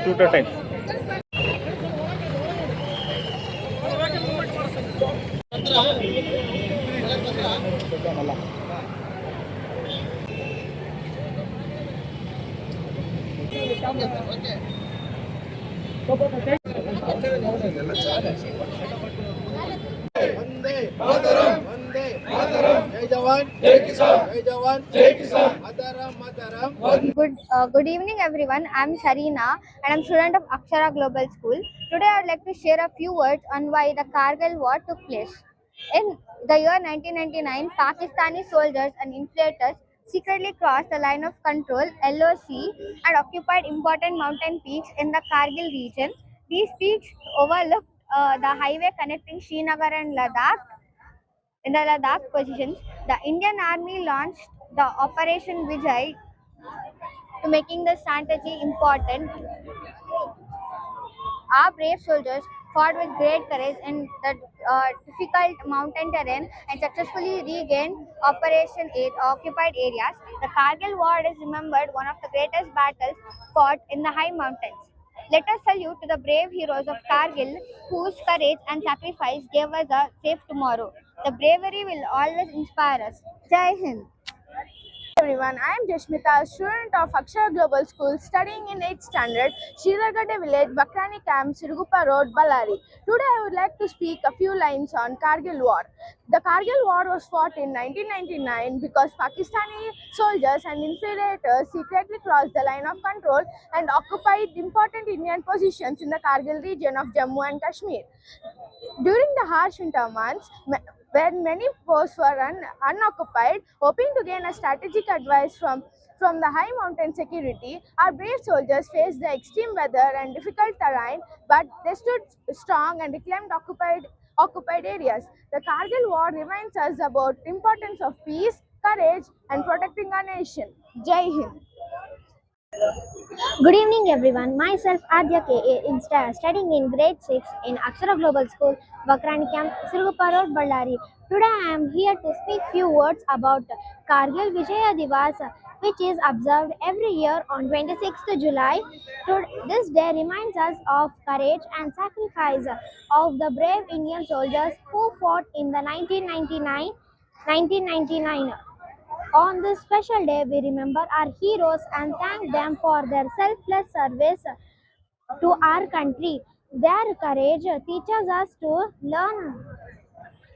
Shooter time. Vande Mataram, Vande Mataram, जय जवान, जय किसान, जय जवान, जय किसान, मातरम, मातरम. Good evening, everyone. I'm Sharina, and I'm student of Akshara Global School. Today, I'd like to share a few words on why the Kargil War took place. In the year 1999, Pakistani soldiers and infiltrators secretly crossed the line of control (LOC) and occupied important mountain peaks in the Kargil region. These peaks overlooked the highway connecting Srinagar and Ladakh. In the Ladakh positions, the Indian Army launched the Operation Vijay to making the strategy important. Our brave soldiers fought with great courage in the difficult mountain terrain and successfully regained Operation 8 occupied areas. The Kargil War is remembered one of the greatest battles fought in the high mountains. Let us salute to the brave heroes of Kargil whose courage and sacrifice gave us a safe tomorrow. The bravery will always inspire us. Jai Hind. Everyone, I am Jashmita, student of Akshara Global School, studying in 8th standard, Sridhargade Village, Bakrani Camp, Sirgupa Road, Ballari. Today I would like to speak a few lines on Kargil War. The Kargil War was fought in 1999 because Pakistani soldiers and infiltrators secretly crossed the line of control and occupied important Indian positions in the Kargil region of Jammu and Kashmir. During the harsh winter months, when many posts were unoccupied, hoping to gain a strategic advice from the high mountain security, our brave soldiers faced the extreme weather and difficult terrain, but they stood strong and reclaimed occupied areas. The Kargil War reminds us about the importance of peace, courage, and protecting our nation. Jai Hind. Good evening, everyone. Myself, Adya K.A. studying in grade 6 in Akshara Global School, Bakrani Camp, Sirgupa Road, Ballari. Today, I am here to speak few words about Kargil Vijaya Divas, which is observed every year on 26th July. This day reminds us of courage and sacrifice of the brave Indian soldiers who fought in the 1999. On this special day, we remember our heroes and thank them for their selfless service to our country. Their courage teaches us to learn.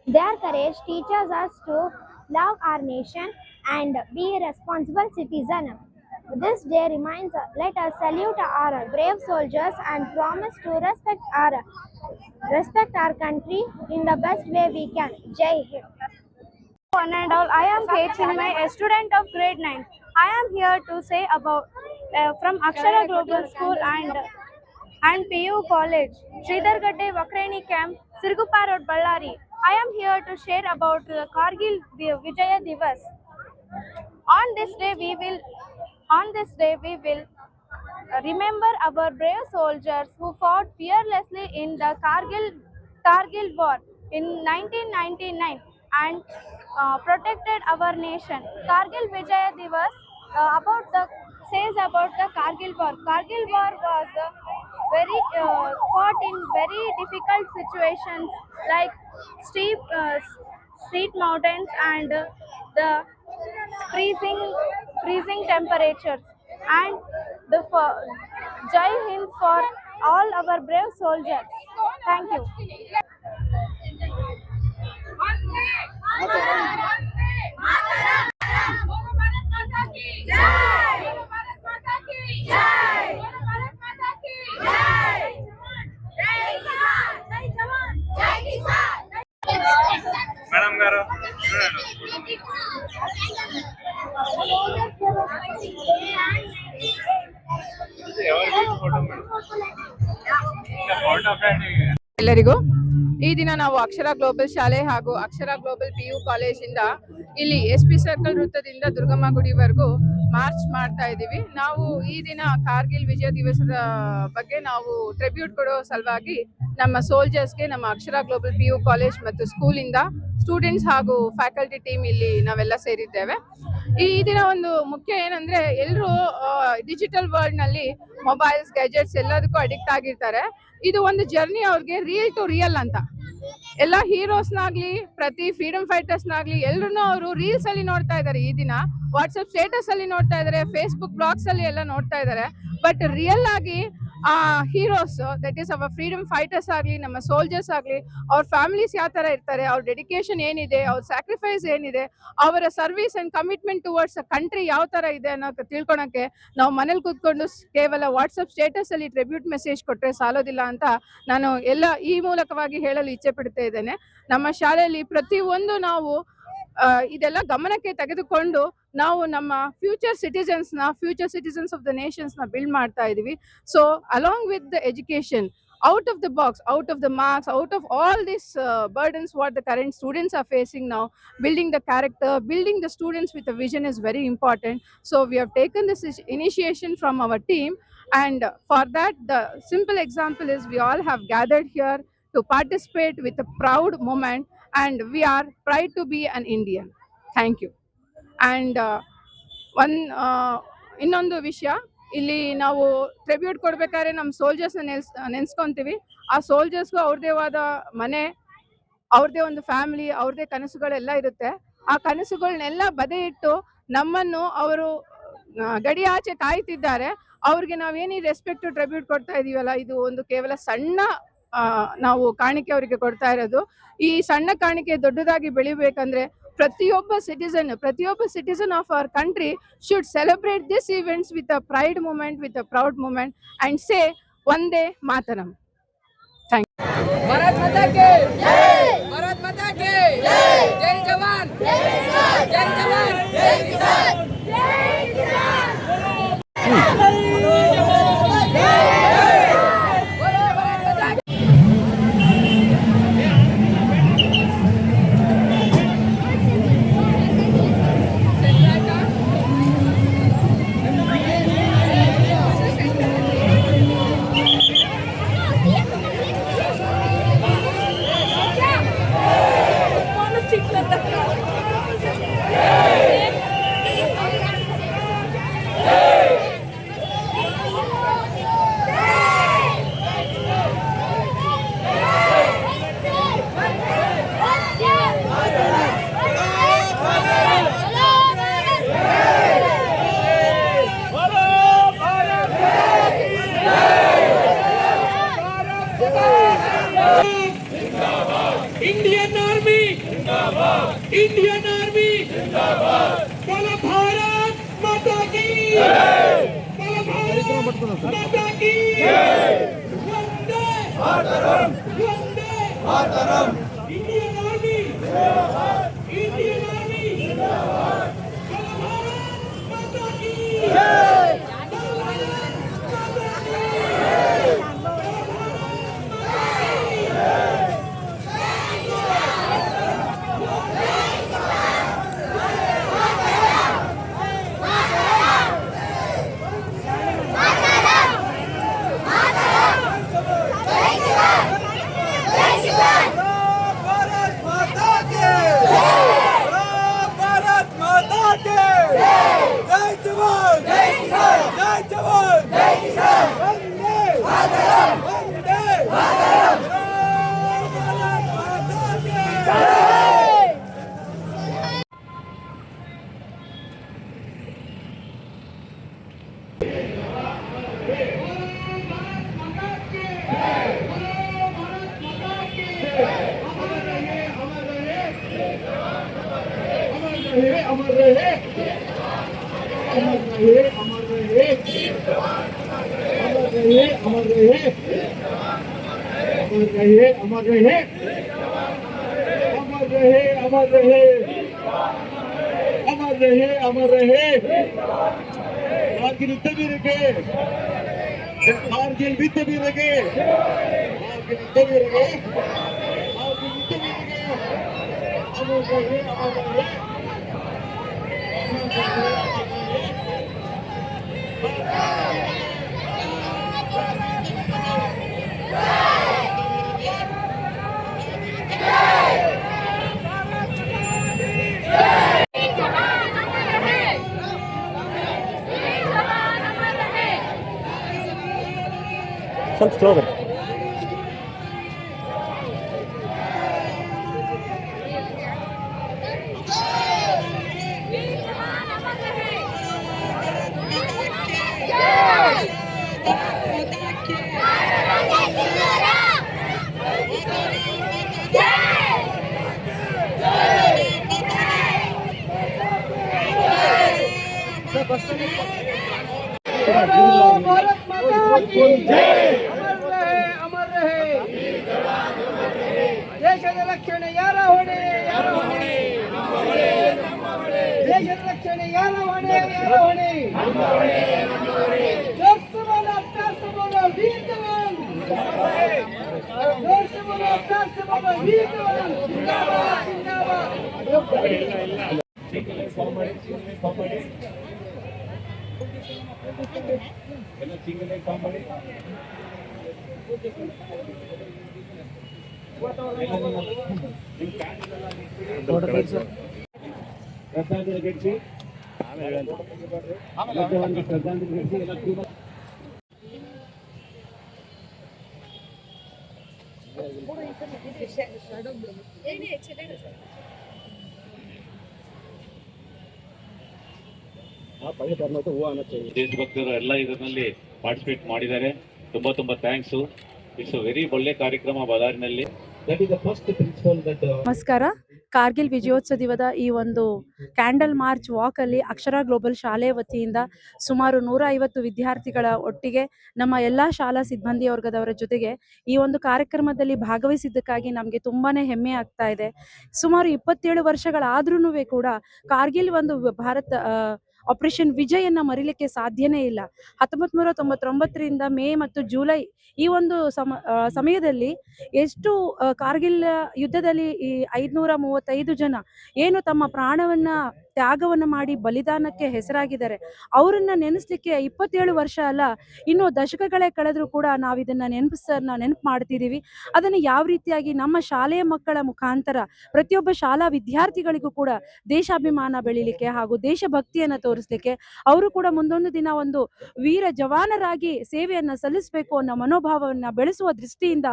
Their courage teaches us to love our nation and be a responsible citizen. This day reminds us, let us salute our brave soldiers and promise to respect our country in the best way we can. Jai Hind. One and all, I am K. Chinmay, a student of grade 9. I am here to say about from Akshara Global School and PU College, Sridhargade Vakrani Camp, Sirgupa Road, Ballari. I am here to share about the Kargil Vijaya Divas. On this day, we will remember our brave soldiers who fought fearlessly in the Kargil War in 1999 and protected our nation. Kargil Vijaya Divas says about the Kargil War. Kargil War was very fought in very difficult situations like steep street mountains and the freezing temperatures. And the Jai Hind for all our brave soldiers. Thank you. Madam Garo. ಎಲ್ಲರಿಗೂ ಈ ದಿನ ನಾವು ಅಕ್ಷರ global ಶಾಲೆ ಹಾಗೂ ಅಕ್ಷರ global PU ಕಾಲೇಜಿಂದ ಇಲ್ಲಿ SP circle ವೃತ್ತದಿಂದ Durgamma ಗುಡಿವರೆಗೂ March ಮಾಡ್ತಾ ಇದ್ದೀವಿ. ನಾವು ಈ ದಿನ ಕಾರ್ಗಿಲ್ ವಿಜಯ ದಿವಸದ ಬಗ್ಗೆ ನಾವು ಟ್ರಿಬ್ಯೂಟ್ ಕೊಡೋ ಸಲುವಾಗಿ ನಮ್ಮ ಸೋಲ್ಜರ್ಸ್ಗೆ ನಮ್ಮ ಅಕ್ಷರ ಗ್ಲೋಬಲ್ PU ಕಾಲೇಜ್ ಮತ್ತು ಸ್ಕೂಲಿಂದ ಸ್ಟೂಡೆಂಟ್ಸ್ ಹಾಗೂ ಫ್ಯಾಕಲ್ಟಿ ಟೀಮ್ ಇಲ್ಲಿ ನಾವೆಲ್ಲ ಸೇರಿದ್ದೇವೆ. ಈ ದಿನ ಒಂದು ಮುಖ್ಯ ಏನಂದ್ರೆ ಎಲ್ಲರೂ ಡಿಜಿಟಲ್ ವರ್ಲ್ಡ್ ನಲ್ಲಿ ಮೊಬೈಲ್ಸ್ ಗ್ಯಾಜೆಟ್ಸ್ ಎಲ್ಲದಕ್ಕೂ ಅಡಿಕ್ಟ್ ಆಗಿರ್ತಾರೆ. ಇದು ಒಂದು ಜರ್ನಿ ಅವ್ರಿಗೆ ರಿಯಲ್ ಟು ರಿಯಲ್ ಅಂತ. ಎಲ್ಲ ಹೀರೋಸ್ನಾಗ್ಲಿ ಪ್ರತಿ ಫ್ರೀಡಮ್ ಫೈಟರ್ಸ್ನಾಗ್ಲಿ ಎಲ್ರು ಅವರು ರೀಲ್ಸ್ ಅಲ್ಲಿ ನೋಡ್ತಾ ಇದ್ದಾರೆ, ಈ ದಿನ ವಾಟ್ಸಪ್ ಸ್ಟೇಟಸ್ ಅಲ್ಲಿ ನೋಡ್ತಾ ಇದ್ದಾರೆ, ಫೇಸ್ಬುಕ್ ಬ್ಲಾಗ್ಸ್ ಅಲ್ಲಿ ಎಲ್ಲ ನೋಡ್ತಾ ಇದ್ದಾರೆ. ಬಟ್ ರಿಯಲ್ ಆಗಿ ಆ heroes that is our freedom fighters ಆಗ್ಲಿ ನಮ್ಮ ಸೋಲ್ಜರ್ಸ್ ಆಗ್ಲಿ ಅವ್ರ ಫ್ಯಾಮಿಲೀಸ್ ಯಾವ ತರ ಇರ್ತಾರೆ, ಅವ್ರ ಡೆಡಿಕೇಶನ್ ಏನಿದೆ, ಅವ್ರ ಸ್ಯಾಕ್ರಿಫೈಸ್ ಏನಿದೆ, ಅವರ service and commitment towards country ಯಾವ ತರ ಇದೆ ಅನ್ನೋ ತಿಳ್ಕೊಳಕ್ಕೆ ನಾವು ಮನೇಲಿ ಕೂತ್ಕೊಂಡು ಕೇವಲ ವಾಟ್ಸಪ್ ಸ್ಟೇಟಸ್ ಅಲ್ಲಿ ಟ್ರಿಬ್ಯೂಟ್ ಮೆಸೇಜ್ ಕೊಟ್ರೆ ಸಾಲೋದಿಲ್ಲ ಅಂತ ನಾನು ಎಲ್ಲ ಈ ಮೂಲಕವಾಗಿ ಹೇಳಲು ಇಚ್ಛೆ ಪಡ್ತಾ ಇದ್ದೇನೆ. ನಮ್ಮ ಶಾಲೆಯಲ್ಲಿ ಪ್ರತಿಯೊಂದು ನಾವು ಇದೆಲ್ಲ ಗಮನಕ್ಕೆ ತೆಗೆದುಕೊಂಡು ನಾವು ನಮ್ಮ future citizens of the Nations ನ ಬಿಲ್ಡ್ ಮಾಡ್ತಾ ಇದೀವಿ. So along with the education, out of the box, out of the marks, out of all these burdens what the current students are facing now, building the character, building the students with a vision is very important. So we have taken this initiation from our team, and for that the simple example is we all have gathered here to participate with a proud moment, and we are proud to be an Indian. Thank you. And ಇನ್ನೊಂದು ವಿಷಯ, ಇಲ್ಲಿ ನಾವು tribute ಕೊಡ್ಬೇಕಾದ್ರೆ ನಮ್ಮ ಸೋಲ್ಜರ್ಸ್ನ ನೆನ್ಸ್ಕೊಂತೀವಿ. ಆ ಸೋಲ್ಜರ್ಸ್ಗೂ ಅವ್ರದೇ ಆದ ಮನೆ, ಅವ್ರದೇ ಒಂದು ಫ್ಯಾಮಿಲಿ, ಅವ್ರದೇ ಕನಸುಗಳೆಲ್ಲ ಇರುತ್ತೆ. ಆ ಕನಸುಗಳನ್ನೆಲ್ಲ ಬದೆ ಇಟ್ಟು ನಮ್ಮನ್ನು ಅವರು ಗಡಿ ಆಚೆ ಕಾಯ್ತಿದ್ದಾರೆ. ಅವ್ರಿಗೆ ನಾವೇನು ರೆಸ್ಪೆಕ್ಟ್ ಟ್ರಿಬ್ಯೂಟ್ ಕೊಡ್ತಾ ಇದೀವಲ್ಲ, ಇದು ಒಂದು ಕೇವಲ ಸಣ್ಣ ನಾವು ಕಾಣಿಕೆ ಅವರಿಗೆ ಕೊಡ್ತಾ ಇರೋದು. ಈ ಸಣ್ಣ ಕಾಣಿಕೆ ದೊಡ್ಡದಾಗಿ ಬೆಳಿಬೇಕಂದ್ರೆ ಪ್ರತಿಯೊಬ್ಬ citizen of our country should celebrate this events with a pride moment, with a proud moment, and say Vande Mataram. Thank you. Bharat माता की जय, भारत माता की जय, जय जवान, जय किसान, जय जवान, जय किसान, जय किसान। इंडियन आर्मी जिंदाबाद, इंडियन आर्मी जिंदाबाद। बोलो भारत माता की जय, बोलो भारत माता की जय। वंदे मातरम, वंदे मातरम। इंडियन आर्मी जिंदाबाद, इंडियन आर्मी जिंदाबाद। बोलो भारत माता की जय, बोलो भारत माता की जय, बोलो भारत माता की जय। अमर रहे, अमर रहे, अमर रहे, अमर रहे, अमर रहे, अमर रहे, अमर रहे, अमर रहे, अमर रहे, अमर रहे, अमर रहे। कारगिल युद्ध वीरರಿಗೆ, कारगिल युद्ध वीरರಿಗೆ, कारगिल युद्ध वीरರಿಗೆ, कारगिल युद्ध वीरರಿಗೆ, अमर रहे, अमर रहे। ಸ್ವಲ್ಪ ಸ್ಲೋ ಬನ್ನಿ. ಅಮರ್ ರಹೇ ದೇಶದ ರಕ್ಷಣೆ ಯಾರ ಹೊಣೆ, ದೇಶದ ರಕ್ಷಣೆ ಯಾರ ಹೊಣೆ, ಜೋರ್ से बोलो, प्यार से बोलो, वीर जवान, जोर से बोलो, प्यार से बोलो, वीर जवान, जिंदाबाद जिंदाबाद. ದೇಶಭಕ್ತರು ಎಲ್ಲ ಇದರಲ್ಲಿ ಪಾರ್ಟಿಸಿಪೇಟ್ ಮಾಡಿದ್ದಾರೆ. ತುಂಬಾ ತುಂಬಾ ಥ್ಯಾಂಕ್ಸ್. ಇಟ್ಸ್ ವೆರಿ ಒಳ್ಳೆ ಕಾರ್ಯಕ್ರಮ ಬಳ್ಳಾರಿನಲ್ಲಿ. That is the first principle that. ನಮಸ್ಕಾರ. ಕಾರ್ಗಿಲ್ ವಿಜಯೋತ್ಸವದ ಈ ಒಂದು ಕ್ಯಾಂಡಲ್ ಮಾರ್ಚ್ ವಾಕಲ್ಲಿ ಅಕ್ಷರ ಗ್ಲೋಬಲ್ ಶಾಲೆ ವತಿಯಿಂದ ಸುಮಾರು 150 ವಿದ್ಯಾರ್ಥಿಗಳ ಒಟ್ಟಿಗೆ ನಮ್ಮ ಎಲ್ಲ ಶಾಲಾ ಸಿಬ್ಬಂದಿ ವರ್ಗದವರ ಜೊತೆಗೆ ಈ ಒಂದು ಕಾರ್ಯಕ್ರಮದಲ್ಲಿ ಭಾಗವಹಿಸಿದ್ದಕ್ಕಾಗಿ ನಮಗೆ ತುಂಬಾ ಹೆಮ್ಮೆ ಆಗ್ತಾ ಇದೆ. ಸುಮಾರು 27 ವರ್ಷಗಳಾದ್ರೂ ಕೂಡ ಕಾರ್ಗಿಲ್ ಒಂದು ಆಪರೇಷನ್ ವಿಜಯನ್ನ ಮರಿಲಿಕ್ಕೆ ಸಾಧ್ಯನೇ ಇಲ್ಲ. 1999ರಿಂದ ಮೇ ಮತ್ತು ಜುಲೈ ಈ ಒಂದು ಸಮಯದಲ್ಲಿ ಎಷ್ಟು ಕಾರ್ಗಿಲ್ ಯುದ್ಧದಲ್ಲಿ ಈ 535 ಜನ ಏನು ತಮ್ಮ ಪ್ರಾಣವನ್ನ ತ್ಯಾಗವನ್ನು ಮಾಡಿ ಬಲಿದಾನಕ್ಕೆ ಹೆಸರಾಗಿದ್ದಾರೆ, ಅವರನ್ನ ನೆನೆಸ್ಲಿಕ್ಕೆ 27 ವರ್ಷ ಅಲ್ಲ, ಇನ್ನು ದಶಕಗಳೇ ಕಳೆದ್ರೂ ಕೂಡ ನಾವು ಇದನ್ನ ನೆನಪು ಮಾಡ್ತಿದ್ದೀವಿ. ಅದನ್ನು ಯಾವ ರೀತಿಯಾಗಿ ನಮ್ಮ ಶಾಲೆಯ ಮಕ್ಕಳ ಮುಖಾಂತರ ಪ್ರತಿಯೊಬ್ಬ ಶಾಲಾ ವಿದ್ಯಾರ್ಥಿಗಳಿಗೂ ಕೂಡ ದೇಶಾಭಿಮಾನ ಬೆಳೀಲಿಕ್ಕೆ ಹಾಗೂ ದೇಶಭಕ್ತಿಯನ್ನು ತೋರಿಸ್ಲಿಕ್ಕೆ, ಅವರು ಕೂಡ ಮುಂದೊಂದು ದಿನ ಒಂದು ವೀರ ಜವಾನರಾಗಿ ಸೇವೆಯನ್ನ ಸಲ್ಲಿಸಬೇಕು ಅನ್ನೋ ಮನೋಭಾವವನ್ನು ಬೆಳೆಸುವ ದೃಷ್ಟಿಯಿಂದ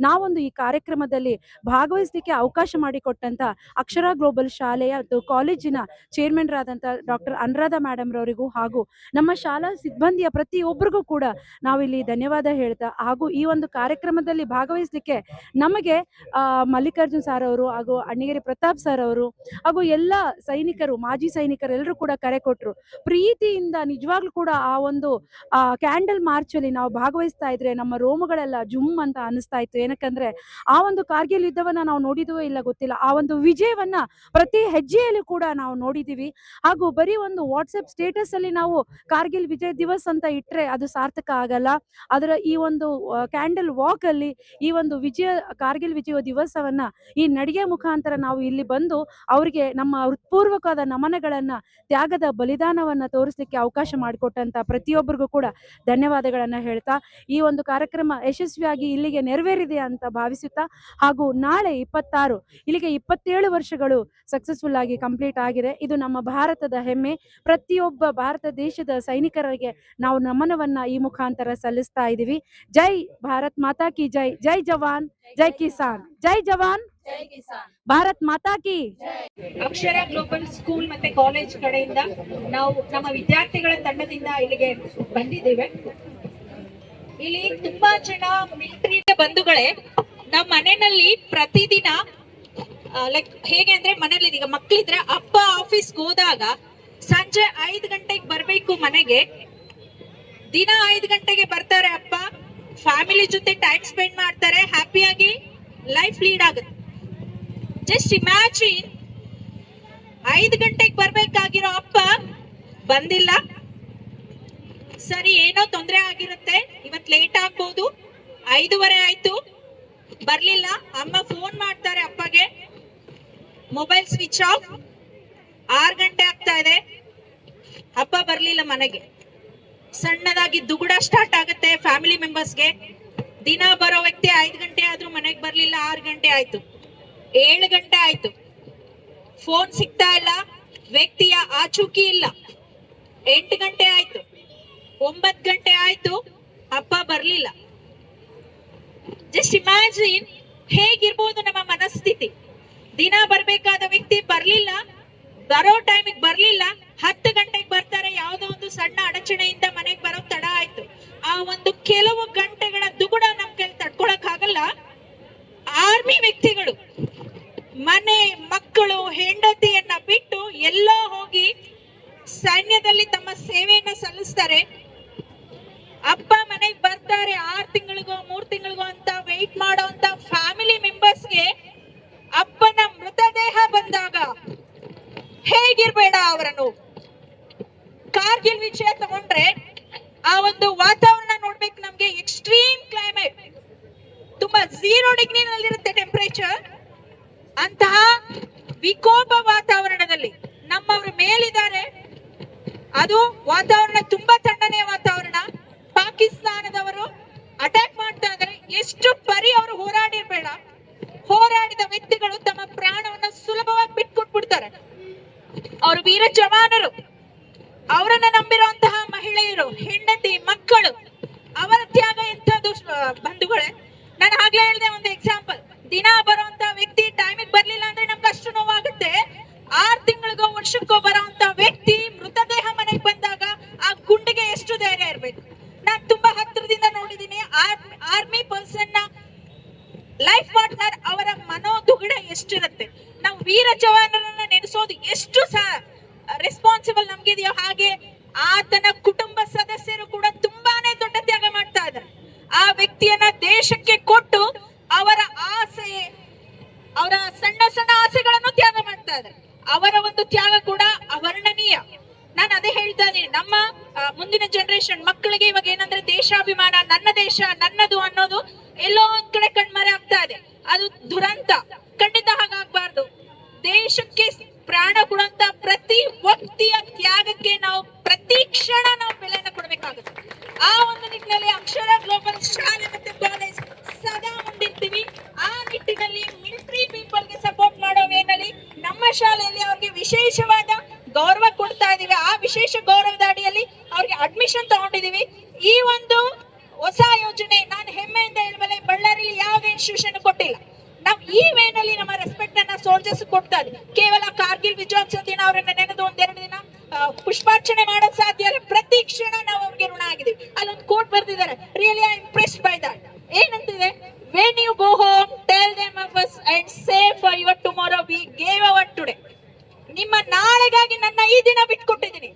ನಾವೊಂದು ಈ ಕಾರ್ಯಕ್ರಮದಲ್ಲಿ ಭಾಗವಹಿಸಲಿಕ್ಕೆ ಅವಕಾಶ ಮಾಡಿಕೊಟ್ಟಂತ ಅಕ್ಷರ ಗ್ಲೋಬಲ್ ಶಾಲೆಯ ಕಾಲೇಜಿನ ಚೇರ್ಮನ್ ರಾದಂಥ ಡಾಕ್ಟರ್ ಅನುರಾಧ ಮೇಡಮ್ ರವರಿಗೂ ಹಾಗೂ ನಮ್ಮ ಶಾಲಾ ಸಿಬ್ಬಂದಿಯ ಪ್ರತಿಯೊಬ್ಬರಿಗೂ ಕೂಡ ನಾವಿಲ್ಲಿ ಧನ್ಯವಾದ ಹೇಳ್ತಾ, ಹಾಗೂ ಈ ಒಂದು ಕಾರ್ಯಕ್ರಮದಲ್ಲಿ ಭಾಗವಹಿಸಲಿಕ್ಕೆ ನಮಗೆ ಮಲ್ಲಿಕಾರ್ಜುನ್ ಸರ್ ಅವರು ಹಾಗೂ ಅಣ್ಣಿಗೇರಿ ಪ್ರತಾಪ್ ಸರ್ ಅವರು ಹಾಗೂ ಎಲ್ಲ ಸೈನಿಕರು, ಮಾಜಿ ಸೈನಿಕರು ಎಲ್ಲರೂ ಕೂಡ ಕರೆ ಕೊಟ್ಟರು. ಪ್ರೀತಿಯಿಂದ ನಿಜವಾಗ್ಲೂ ಕೂಡ ಆ ಒಂದು ಕ್ಯಾಂಡಲ್ ಮಾರ್ಚ್ ಅಲ್ಲಿ ನಾವು ಭಾಗವಹಿಸ್ತಾ ಇದ್ರೆ ನಮ್ಮ ರೋಮಗಳೆಲ್ಲ ಜುಮ್ ಅಂತ ಅನಿಸ್ತಾ ಇತ್ತು. ಏನಕ್ಕಂದ್ರೆ ಆ ಒಂದು ಕಾರ್ಗಿಲ್ ಯುದ್ಧವನ್ನ ನಾವು ನೋಡಿದ್ವೋ ಇಲ್ಲ ಗೊತ್ತಿಲ್ಲ, ಆ ಒಂದು ವಿಜಯವನ್ನ ಪ್ರತಿ ಹೆಜ್ಜೆಯಲ್ಲೂ ಕೂಡ ನಾವು ನೋಡಿದೀವಿ. ಹಾಗೂ ಬರೀ ಒಂದು ವಾಟ್ಸಪ್ ಸ್ಟೇಟಸ್ ಅಲ್ಲಿ ನಾವು ಕಾರ್ಗಿಲ್ ವಿಜಯ್ ದಿವಸ್ ಅಂತ ಇಟ್ರೆ ಅದು ಸಾರ್ಥಕ ಆಗಲ್ಲ. ಅದರ ಈ ಒಂದು ಕ್ಯಾಂಡಲ್ ವಾಕ್ ಅಲ್ಲಿ ಈ ಒಂದು ಕಾರ್ಗಿಲ್ ವಿಜಯ ದಿವಸವನ್ನ ಈ ನಡಿಗೆ ಮುಖಾಂತರ ನಾವು ಇಲ್ಲಿ ಬಂದು ಅವರಿಗೆ ನಮ್ಮ ಹೃತ್ಪೂರ್ವಕವಾದ ನಮನಗಳನ್ನ, ತ್ಯಾಗದ ಬಲಿದಾನವನ್ನ ತೋರಿಸಲಿಕ್ಕೆ ಅವಕಾಶ ಮಾಡಿಕೊಟ್ಟಂತ ಪ್ರತಿಯೊಬ್ಬರಿಗೂ ಕೂಡ ಧನ್ಯವಾದಗಳನ್ನ ಹೇಳ್ತಾ, ಈ ಒಂದು ಕಾರ್ಯಕ್ರಮ ಯಶಸ್ವಿಯಾಗಿ ಇಲ್ಲಿಗೆ ನೆರವೇರಿದೆ ಅಂತ ಭಾವಿಸುತ್ತಾ, ಹಾಗೂ ನಾಳೆ 26 ಇಲ್ಲಿಗೆ 27 ವರ್ಷಗಳು ಸಕ್ಸಸ್ಫುಲ್ ಆಗಿ ಕಂಪ್ಲೀಟ್ ಆಗಿದೆ. ಇದು ನಮ್ಮ ಭಾರತದ ಹೆಮ್ಮೆ. ಪ್ರತಿಯೊಬ್ಬ ಭಾರತ ದೇಶದ ಸೈನಿಕರಿಗೆ ನಾವು ನಮನವನ್ನ ಈ ಮುಖಾಂತರ ಸಲ್ಲಿಸ್ತಾ ಇದ್ದೀವಿ. ಜೈ ಭಾರತ್ ಮಾತಾ ಕಿ ಜೈ, ಜೈ ಜವಾನ್ ಜೈ ಕಿಸಾನ್, ಜೈ ಜವಾನ್ ಭಾರತ್ ಮಾತಾ ಕಿ. ಅಕ್ಷರ ಗ್ಲೋಬಲ್ ಸ್ಕೂಲ್ ಮತ್ತೆ ಕಾಲೇಜ್ ಕಡೆಯಿಂದ ನಾವು ನಮ್ಮ ವಿದ್ಯಾರ್ಥಿಗಳ ತಂಡದಿಂದ ಇಲ್ಲಿಗೆ ಬಂದಿದ್ದೇವೆ. ಇಲ್ಲಿ ತುಂಬಾ ಜನ ಮಿಲಿಟರಿ ಬಂಧುಗಳೇ, ನಮ್ಮ ಮನೆಯಲ್ಲಿ ಪ್ರತಿದಿನ ಲೈಕ್ ಹೇಗೆ ಅಂದ್ರೆ, ಮನೇಲಿ ಈಗ ಮಕ್ಳಿದ್ರೆ ಅಪ್ಪ ಆಫೀಸ್ಗೆ ಹೋದಾಗ ಸಂಜೆ 5 ಗಂಟೆಗೆ ಬರ್ಬೇಕು ಮನೆಗೆ. ದಿನ 5 ಗಂಟೆಗೆ ಬರ್ತಾರೆ ಅಪ್ಪ, ಫ್ಯಾಮಿಲಿ ಜೊತೆ ಟೈಮ್ ಸ್ಪೆಂಡ್ ಮಾಡ್ತಾರೆ, ಹ್ಯಾಪಿಯಾಗಿ ಲೈಫ್ ಲೀಡ್ ಆಗುತ್ತೆ. ಜಸ್ಟ್ ಇಮ್ಯಾಜಿನ್, 5 ಗಂಟೆಗೆ ಬರ್ಬೇಕಾಗಿರೋ ಅಪ್ಪ ಬಂದಿಲ್ಲ. ಸರಿ, ಏನೋ ತೊಂದರೆ ಆಗಿರುತ್ತೆ, ಇವತ್ತು ಲೇಟ್ ಆಗ್ಬೋದು, 5:30 ಆಯ್ತು ಬರ್ಲಿಲ್ಲ. ಅಮ್ಮ ಫೋನ್ ಮಾಡ್ತಾರೆ ಅಪ್ಪಗೆ, ಮೊಬೈಲ್ ಸ್ವಿಚ್ ಆಫ್. 6 ಗಂಟೆ ಆಗ್ತಾ ಇದೆ, ಅಪ್ಪ ಬರ್ಲಿಲ್ಲ ಮನೆಗೆ. ಸಣ್ಣದಾಗಿ ದುಗುಡ ಸ್ಟಾರ್ಟ್ ಆಗುತ್ತೆ ಫ್ಯಾಮಿಲಿ ಮೆಂಬರ್ಸ್ಗೆ. ದಿನ ಬರೋ ವ್ಯಕ್ತಿ 5 ಗಂಟೆ ಆದ್ರೂ ಮನೆಗೆ ಬರ್ಲಿಲ್ಲ. 6 ಗಂಟೆ ಆಯ್ತು, 7 ಗಂಟೆ ಆಯ್ತು, ಫೋನ್ ಸಿಗ್ತಾ ಇಲ್ಲ, ವ್ಯಕ್ತಿಯ ಆಚೂಕಿ ಇಲ್ಲ. 8 ಗಂಟೆ ಆಯ್ತು, 9 ಗಂಟೆ ಆಯ್ತು, ಅಪ್ಪ ಬರ್ಲಿಲ್ಲ. ಜಸ್ಟ್ ಇಮ್ಯಾಜಿನ್ ಹೇಗಿರ್ಬೋದು ನಮ್ಮ ಮನಸ್ಥಿತಿ. ದಿನ ಬರ್ಬೇಕಾದ ವ್ಯಕ್ತಿ ಬರ್ಲಿಲ್ಲ, ಬರೋ ಟೈಮಿಗೆ ಬರ್ಲಿಲ್ಲ, 10 ಗಂಟೆಗೆ ಬರ್ತಾರೆ, ಯಾವುದೋ ಒಂದು ಸಣ್ಣ ಅಡಚಣೆಯಿಂದ ಮನೆಗೆ ಬರೋ ತಡ ಆಯ್ತು. ಆ ಒಂದು ಕೆಲವು ಗಂಟೆಗಳ ದುಗುಡ ನಮ್ ಕೈಲಿ ತಡ್ಕೊಳಕ್ ಆಗಲ್ಲ. ಆರ್ಮಿ ವ್ಯಕ್ತಿಗಳು ಮನೆ ಮಕ್ಕಳು ಹೆಂಡತಿಯನ್ನ ಬಿಟ್ಟು ಎಲ್ಲ ಹೋಗಿ ಸೈನ್ಯದಲ್ಲಿ ತಮ್ಮ ಸೇವೆಯನ್ನ ಸಲ್ಲಿಸ್ತಾರೆ. ಅಪ್ಪ ಮನೆಗೆ ಬರ್ತಾರೆ 6 ತಿಂಗಳಿಗೋ 3 ತಿಂಗಳಿಗೋ ಅಂತ ವೆಯ್ಟ್ ಮಾಡೋ ಅಂತ ಫ್ಯಾಮಿಲಿ ಮೆಂಬರ್ಸ್ಗೆ ಅಪ್ಪನ ಮೃತದೇಹ ಬಂದಾಗ ಹೇಗಿರ್ಬೇಡ ಅವರ ನೋವು. ಕಾರ್ಗಿಲ್ ವಿಷಯ ತಗೊಂಡ್ರೆ ಆ ಒಂದು ವಾತಾವರಣ ನೋಡ್ಬೇಕು ನಮ್ಗೆ. ಎಕ್ಸ್ಟ್ರೀಮ್ ಕ್ಲೈಮೇಟ್, ತುಂಬಾ 0 ಡಿಗ್ರಿನಲ್ಲಿರುತ್ತೆ ಟೆಂಪರೇಚರ್. ಅಂತಹ ವಿಕೋಪ ವಾತಾವರಣದಲ್ಲಿ ನಮ್ಮವ್ರ ಮೇಲಿದ್ದಾರೆ. ಅದು ವಾತಾವರಣ ತುಂಬಾ ತಣ್ಣನೆಯ ವಾತಾವರಣ. ಪಾಕಿಸ್ತಾನದವರು ಅಟ್ಯಾಕ್ ಮಾಡ್ತಾ ಇದ್ದಾರೆ. ಎಷ್ಟು ಪರಿ ಅವರು ಹೋರಾಡಿರ್ಬೇಡ, ಹೋರಾಡಿದ ವ್ಯಕ್ತಿಗಳು ತಮ್ಮ ಪ್ರಾಣವನ್ನ ಸುಲಭವಾಗಿ ಬಿಟ್ಕೊಟ್ಬಿಡ್ತಾರೆ. ಅವರು ವೀರ ಜವಾನರು. ಅವರನ್ನ ನಂಬಿರುವಂತಹ ಮಹಿಳೆಯರು, ಹೆಂಡತಿ, ಮಕ್ಕಳು, ಅವರ ತ್ಯಾಗ ಎಂಥದ್ದು ಬಂಧುಗಳೇ. ನಾನು ಆಗ್ಲೇ ಹೇಳಿದೆ ಒಂದು ಎಕ್ಸಾಂಪಲ್. ದಿನ ಬರುವಂತ ವ್ಯಕ್ತಿ ಟೈಮಿಗೆ ಬರ್ಲಿಲ್ಲ ಅಂದ್ರೆ ನಮ್ಗೆ ಅಷ್ಟು ನೋವಾಗುತ್ತೆ. 6 ತಿಂಗಳಿಗೋ ವರ್ಷಕ್ಕೋ ಬರುವಂತ ವ್ಯಕ್ತಿ ಮೃತದೇಹ ಮನೆಗೆ ಬಂದಾಗ ಆ ಗುಂಡಿಗೆ ಎಷ್ಟು ಧೈರ್ಯ ಇರ್ಬೇಕು. ನಾನು ತುಂಬಾ ಹತ್ತಿರದಿಂದ ನೋಡಿದೀನಿ ಆರ್ಮಿ ಪರ್ಸನ್ ನ ಲೈಫ್ ಪಾರ್ಟ್ನರ್, ಅವರ ಮನೋದುಗುಡ ಎಷ್ಟಿರುತ್ತೆ. ನಾವು ವೀರ ಜವಾನರನ್ನ ನೆನೆಸೋದು ಎಷ್ಟು ರೆಸ್ಪಾನ್ಸಿಬಲ್ ನಮ್ಗಿದೆಯೋ, ಹಾಗೆ ಆತನ ಕುಟುಂಬ ಸದಸ್ಯರು ಕೂಡ ತುಂಬಾನೇ ದೊಡ್ಡ ತ್ಯಾಗ ಮಾಡ್ತಾ ಇದ್ದಾರೆ. ಆ ವ್ಯಕ್ತಿಯನ್ನ ದೇಶಕ್ಕೆ ಕೊಟ್ಟು ಅವರ ಆಸೆ, ಅವರ ಸಣ್ಣ ಸಣ್ಣ ಆಸೆಗಳನ್ನು ತ್ಯಾಗ ಮಾಡ್ತಾ ಇದ್ದಾರೆ. ಅವರ ಒಂದು ತ್ಯಾಗ ಕೂಡ ಅವರ್ಣನೀಯ. ನಾನು ಅದೇ ಹೇಳ್ತಾ ಇದ್ದೀನಿ, ನಮ್ಮ ಮುಂದಿನ ಜನರೇಷನ್ ಮಕ್ಕಳಿಗೆ ಇವಾಗ ಏನಂದ್ರೆ ದೇಶಾಭಿಮಾನ, ನನ್ನ ದೇಶ ನನ್ನದು ಅನ್ನೋದು ಎಲ್ಲೋ ಒಂದ್ ಕಡೆ ಕಣ್ಮರೆ ಆಗ್ತಾ ಇದೆ. ಅದು ದುರಂತ. ಖಂಡಿತ ಹಾಗಾಗ್ಬಾರ್ದು. ದೇಶಕ್ಕೆ ಪ್ರಾಣ ಕೊಡುವಂತ ಪ್ರತಿ ವ್ಯಕ್ತಿಯ ತ್ಯಾಗಕ್ಕೆ ನಾವು ಪ್ರತಿ ಕ್ಷಣ ನಾವು ಬೆಲೆಯನ್ನ ಕೊಡ್ಬೇಕಾಗುತ್ತೆ. ಆ ಒಂದು ನಿಟ್ಟಿನಲ್ಲಿ ಅಕ್ಷರ ಗ್ಲೋಬಲ್ ಶಾಲೆ ಮತ್ತೆ ಕಾಲೇಜ್ ಸದಾ ಮುಂದಿರ್ತೀವಿ. ಆ ನಿಟ್ಟಿನಲ್ಲಿ ಮಿಲಿಟರಿ ಪೀಪಲ್ಗೆ ಸಪೋರ್ಟ್ ಮಾಡೋ ವೇನಲ್ಲಿ ನಮ್ಮ ಶಾಲೆಯಲ್ಲಿ ಅವ್ರಿಗೆ ವಿಶೇಷವಾದ ಗೌರವ ಕೊಡ್ತಾ ಇದೀವಿ. ಆ ವಿಶೇಷ ಗೌರವದ ಅಡಿಯಲ್ಲಿ ಅವ್ರಿಗೆ ಅಡ್ಮಿಷನ್ ತಗೊಂಡಿದೀವಿ. ಈ ಒಂದು ಹೊಸ ಯೋಜನೆ ನಾನು ಹೆಮ್ಮೆಯಿಂದ ಹೇಳಬಲ್ಲೆ, ಬಳ್ಳಾರಿಯಲ್ಲಿ ಯಾವುದೇ ಇನ್ಸ್ಟಿಟ್ಯೂಷನ್ ಕೊಟ್ಟಿಲ್ಲ. ನಾವು ಈ ವೇನಲ್ಲಿ ನಮ್ಮ ರೆಸ್ಪೆಕ್ಟ್ ಅನ್ನ ಸೋಲ್ಜರ್ಸ್ ಕೊಡ್ತಾ ಇದ್ವಿ. ಕೇವಲ ಕಾರ್ಗಿಲ್ ವಿಜಯೋತ್ಸವ ದಿನ ಅವರನ್ನ ನೆನೆದು 1-2 ದಿನ ಪುಷ್ಪಾರ್ಚನೆ ಮಾಡೋದು ಸಾಧ್ಯ ಅಲ್ಲ. ಪ್ರತಿ ಕ್ಷಣ ನಾವು ಅವ್ರಿಗೆ ಋಣ ಆಗಿದ್ದೀವಿ. ಅಲ್ಲೊಂದು ಕೋಟ್ ಬರ್ದಿದ್ದಾರೆ, really I impressed by that. ಏನಂತಿದೆ, when you go home tell them of us and say for your tomorrow we gave our today. ನಿಮ್ಮ ನಾಳೆಗಾಗಿ ನನ್ನ ಈ ದಿನ ಬಿಟ್ಕೊಟ್ಟಿದ್ದೀನಿ.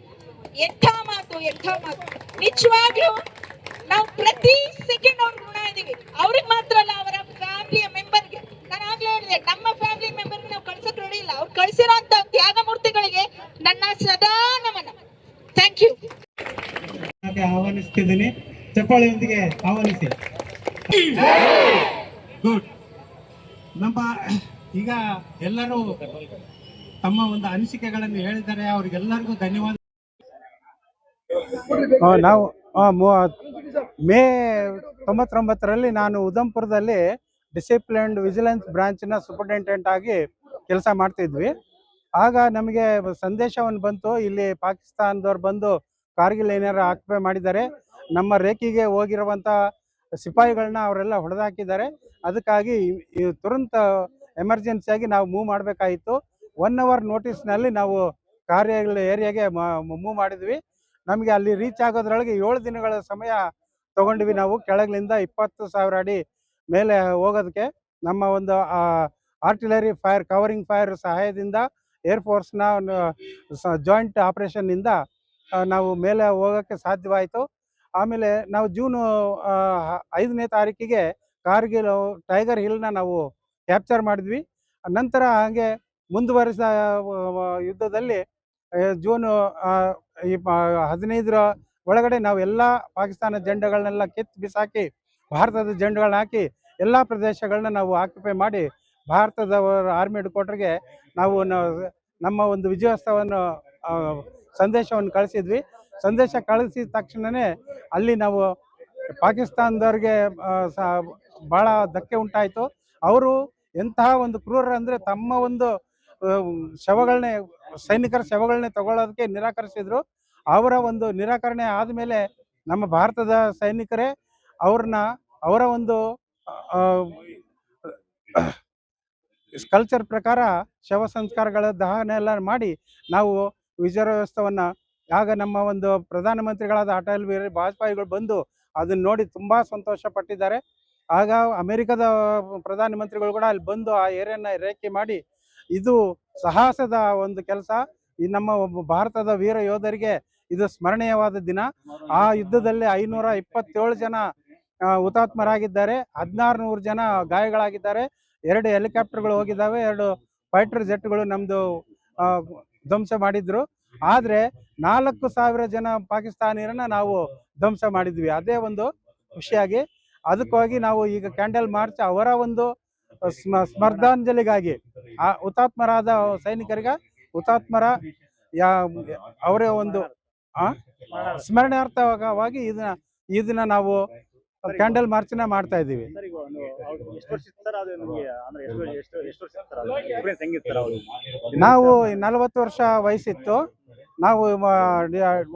ಎಂಥ ಮಾತು, ಎಂಥ ಮಾತು. ನಿಜವಾಗ್ಲೂ ನಾವು ಪ್ರತಿ ಸೆಕೆಂಡ್ ಅವ್ರಿಗೆ ಋಣ ಇದೀವಿ. ಅವ್ರಿಗೆ ಮಾತ್ರ ಅಲ್ಲ, ಅವರ ಫ್ಯಾಮಿಲಿಯ ಮೆಂಬರ್ಗೆ. ನಾನು ಆಗ್ಲೇ ಹೇಳಿದೆ, ನಮ್ಮ ಫ್ಯಾಮಿಲಿ ಮೆಂಬರ್ಗೆ ನಾವು ಕಳ್ಸಕ್ ರೆಡಿ ಇಲ್ಲ. ಅವ್ರು ಕಳ್ಸಿರೋ ಅಂತ ತ್ಯಾಗ ಮೂರ್ತಿಗಳಿಗೆ ನನ್ನ ಸದಾ ನಮನ. Thank you. ಆಹ್ವಾನಿಸ್ತಿದ್ದೀನಿ, ಚಪ್ಪಾಳೆಯೊಂದಿಗೆ ಆಹ್ವಾನಿಸಿ. ಗುಡ್. ನಮ್ಮ ಈಗ ಎಲ್ಲರೂ ತಮ್ಮ ಒಂದು ಅನಿಸಿಕೆಗಳನ್ನು ಹೇಳಿದ್ದಾರೆ. ಅವ್ರಿಗೆಲ್ಲರಿಗೂ ಧನ್ಯವಾದ. ನಾವು ಮೇ 99ರಲ್ಲಿ ನಾನು ಉಧಂಪುರದಲ್ಲಿ ಡಿಸಿಪ್ಲಿನ್ ವಿಜಿಲೆನ್ಸ್ ಬ್ರಾಂಚಿನ ಸೂಪರಿಂಟೆಂಡೆಂಟ್ ಆಗಿ ಕೆಲಸ ಮಾಡ್ತಿದ್ವಿ. ಆಗ ನಮಗೆ ಸಂದೇಶವನ್ನು ಬಂತು, ಇಲ್ಲಿ ಪಾಕಿಸ್ತಾನದವ್ರು ಬಂದು ಕಾರ್ಗಿಲ್ ಏನಾರು ಆಕ್ಯುಪೈ ಮಾಡಿದ್ದಾರೆ, ನಮ್ಮ ರೇಖೆಗೆ ಹೋಗಿರುವಂಥ ಸಿಪಾಯಿಗಳನ್ನ ಅವರೆಲ್ಲ ಹೊಡೆದಾಕಿದ್ದಾರೆ. ಅದಕ್ಕಾಗಿ ತುರಂತ ಎಮರ್ಜೆನ್ಸಿಯಾಗಿ ನಾವು ಮೂವ್ ಮಾಡಬೇಕಾಯಿತು. 1 ಅವರ್ ನೋಟಿಸ್ನಲ್ಲಿ ನಾವು ಏರಿಯಾಗೆ ಮೂವ್ ಮಾಡಿದ್ವಿ. ನಮಗೆ ಅಲ್ಲಿ ರೀಚ್ ಆಗೋದ್ರೊಳಗೆ 7 ದಿನಗಳ ಸಮಯ ತಗೊಂಡ್ವಿ. ನಾವು ಕೆಳಗಿನಿಂದ 20,000 ಅಡಿ ಮೇಲೆ ಹೋಗೋದಕ್ಕೆ ನಮ್ಮ ಒಂದು ಆರ್ಟಿಲರಿ ಫೈರ್, ಕವರಿಂಗ್ ಫೈರ್ ಸಹಾಯದಿಂದ ಏರ್ಫೋರ್ಸ್ನ ಜಾಯಿಂಟ್ ಆಪರೇಷನ್ನಿಂದ ನಾವು ಮೇಲೆ ಹೋಗೋಕ್ಕೆ ಸಾಧ್ಯವಾಯಿತು. ಆಮೇಲೆ ನಾವು ಜೂನ್ 5ನೇ ತಾರೀಕಿಗೆ ಕಾರ್ಗಿಲ್ ಟೈಗರ್ ಹಿಲ್ನ ನಾವು ಕ್ಯಾಪ್ಚರ್ ಮಾಡಿದ್ವಿ. ನಂತರ ಹಾಗೆ ಮುಂದುವರಿದ ಯುದ್ಧದಲ್ಲಿ ಜೂನ್ 15ರ ಒಳಗಡೆ ನಾವು ಎಲ್ಲ ಪಾಕಿಸ್ತಾನ ಜೆಂಡಗಳನ್ನೆಲ್ಲ ಕಿತ್ತು ಬಿಸಾಕಿ ಭಾರತದ ಜೆಂಡಗಳನ್ನ ಹಾಕಿ ಎಲ್ಲ ಪ್ರದೇಶಗಳನ್ನ ನಾವು ಆಕ್ಯುಪೈ ಮಾಡಿ ಭಾರತದವರ ಆರ್ಮಿ ಹೆಡ್ ಕ್ವಾರ್ಟರ್ಗೆ ನಾವು ನಮ್ಮ ಒಂದು ವಿಜಯೋತ್ಸವವನ್ನು ಸಂದೇಶವನ್ನು ಕಳಿಸಿದ್ವಿ. ಸಂದೇಶ ಕಳಿಸಿದ ತಕ್ಷಣವೇ ಅಲ್ಲಿ ನಾವು ಪಾಕಿಸ್ತಾನದವ್ರಿಗೆ ಭಾಳ ಧಕ್ಕೆ ಉಂಟಾಯಿತು. ಅವರು ಎಂತಹ ಒಂದು ಕ್ರೂರ ಅಂದರೆ ತಮ್ಮ ಒಂದು ಶವಗಳನ್ನೇ, ಸೈನಿಕರ ಶವಗಳನ್ನೇ ತಗೊಳ್ಳೋದಕ್ಕೆ ನಿರಾಕರಿಸಿದ್ರು. ಅವರ ಒಂದು ನಿರಾಕರಣೆ ಆದಮೇಲೆ ನಮ್ಮ ಭಾರತದ ಸೈನಿಕರೇ ಅವರ ಒಂದು ಕಲ್ಚರ್ ಪ್ರಕಾರ ಶವ ಸಂಸ್ಕಾರಗಳ ದಹನ ಎಲ್ಲ ಮಾಡಿ ನಾವು ವಿಜಯೋತ್ಸವವನ್ನು ಆಗ ನಮ್ಮ ಒಂದು ಪ್ರಧಾನಮಂತ್ರಿಗಳಾದ ಅಟಲ್ ಬಿಹಾರಿ ವಾಜಪೇಯಿಗಳು ಬಂದು ಅದನ್ನು ನೋಡಿ ತುಂಬ ಸಂತೋಷ ಪಟ್ಟಿದ್ದಾರೆ. ಆಗ ಅಮೆರಿಕದ ಪ್ರಧಾನಮಂತ್ರಿಗಳು ಕೂಡ ಅಲ್ಲಿ ಬಂದು ಆ ಏರಿಯಾನ ರೇಖೆ ಮಾಡಿ ಇದು ಸಾಹಸದ ಒಂದು ಕೆಲಸ. ಈ ನಮ್ಮ ಭಾರತದ ವೀರ ಯೋಧರಿಗೆ ಇದು ಸ್ಮರಣೀಯವಾದ ದಿನ. ಆ ಯುದ್ಧದಲ್ಲಿ 527 ಜನ ಹುತಾತ್ಮರಾಗಿದ್ದಾರೆ, 1600 ಜನ ಗಾಯಗಳಾಗಿದ್ದಾರೆ, 2 ಹೆಲಿಕಾಪ್ಟರ್ಗಳು ಹೋಗಿದ್ದಾವೆ, 2 ಫೈಟರ್ ಜೆಟ್ಗಳು ನಮ್ಮದು ಧ್ವಂಸ ಮಾಡಿದ್ರು. ಆದರೆ 4000 ಜನ ಪಾಕಿಸ್ತಾನಿಯರನ್ನ ನಾವು ಧ್ವಂಸ ಮಾಡಿದ್ವಿ. ಅದೇ ಒಂದು ಖುಷಿಯಾಗಿ ಅದಕ್ಕಾಗಿ ನಾವು ಈಗ ಕ್ಯಾಂಡಲ್ ಮಾರ್ಚ್ ಅವರ ಒಂದು ಸ್ಮರಣಾಂಜಲಿಗಾಗಿ ಆ ಹುತಾತ್ಮರಾದ ಸೈನಿಕರಿಗೆ ಹುತಾತ್ಮರ ಅವರ ಒಂದು ಸ್ಮರಣಾರ್ಥವಾಗಿ ಈ ದಿನ ನಾವು ಕ್ಯಾಂಡಲ್ ಮಾರ್ಚ್ನ ಮಾಡ್ತಾ ಇದ್ದೀವಿ. ನಾವು 40 ವರ್ಷ ವಯಸ್ಸಿತ್ತು. ನಾವು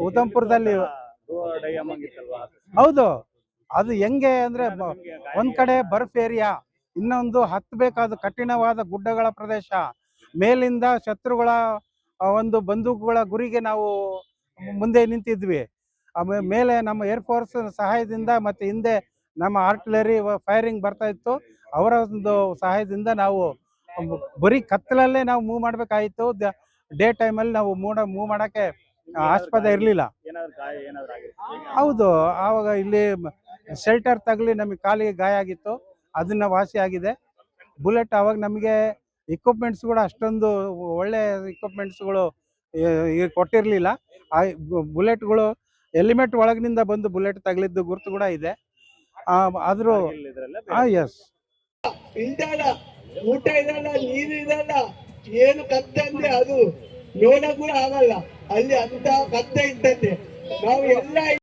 ಉಧಂಪುರದಲ್ಲಿ ಹೌದು. ಅದು ಹೆಂಗೆ ಅಂದ್ರೆ ಒಂದ್ ಕಡೆ ಬರ್ಫ್ ಏರಿಯಾ, ಇನ್ನೊಂದು ಹತ್ತಬೇಕಾದ ಕಠಿಣವಾದ ಗುಡ್ಡಗಳ ಪ್ರದೇಶ, ಮೇಲಿಂದ ಶತ್ರುಗಳ ಒಂದು ಬಂದೂಕುಗಳ ಗುರಿಗೆ ನಾವು ಮುಂದೆ ನಿಂತಿದ್ವಿ. ಮೇಲೆ ನಮ್ಮ ಏರ್ಫೋರ್ಸ್ ಸಹಾಯದಿಂದ ಮತ್ತೆ ಹಿಂದೆ ನಮ್ಮ ಆರ್ಟಿಲರಿ ಫೈರಿಂಗ್ ಬರ್ತಾ ಇತ್ತು. ಅವರ ಒಂದು ಸಹಾಯದಿಂದ ನಾವು ಬರೀ ಕತ್ತಲಲ್ಲೇ ನಾವು ಮೂವ್ ಮಾಡಬೇಕಾಯಿತು. ಡೇ ಟೈಮಲ್ಲಿ ನಾವು ಮೂವ್ ಮಾಡೋಕ್ಕೆ ಆಸ್ಪದ ಇರಲಿಲ್ಲ. ಹೌದು, ಆವಾಗ ಇಲ್ಲಿ ಶೆಲ್ಟರ್ ತಗಲಿ ನಮಗೆ ಕಾಲಿಗೆ ಗಾಯ ಆಗಿತ್ತು, ಅದನ್ನ ವಾಸಿ ಆಗಿದೆ. ಬುಲೆಟ್ ಆವಾಗ ನಮಗೆ ಇಕ್ವಿಪ್ಮೆಂಟ್ಸ್ ಕೂಡ ಅಷ್ಟೊಂದು ಒಳ್ಳೆ ಇಕ್ವಿಪ್ಮೆಂಟ್ಸ್ಗಳು ಕೊಟ್ಟಿರಲಿಲ್ಲ. ಆ ಬುಲೆಟ್ಗಳು ಹೆಲ್ಮೆಟ್ ಒಳಗಿನಿಂದ ಬಂದು ಬುಲೆಟ್ ತಗಲಿದ್ದು ಗುರುತು ಕೂಡ ಇದೆ. ಆದರೂ ಎಸ್, ಊಟ ಇದಲ್ಲ, ನೀರು ಇದಲ್ಲ, ಏನು ಕತ್ತೆ ಅಂದ್ರೆ ಅದು ನೋಡಕ್ ಕೂಡ ಆಗಲ್ಲ. ಅಲ್ಲಿ ಅಂತ ಕತ್ತೆ ಇರ್ತದೆ. ನಾವು ಎಲ್ಲ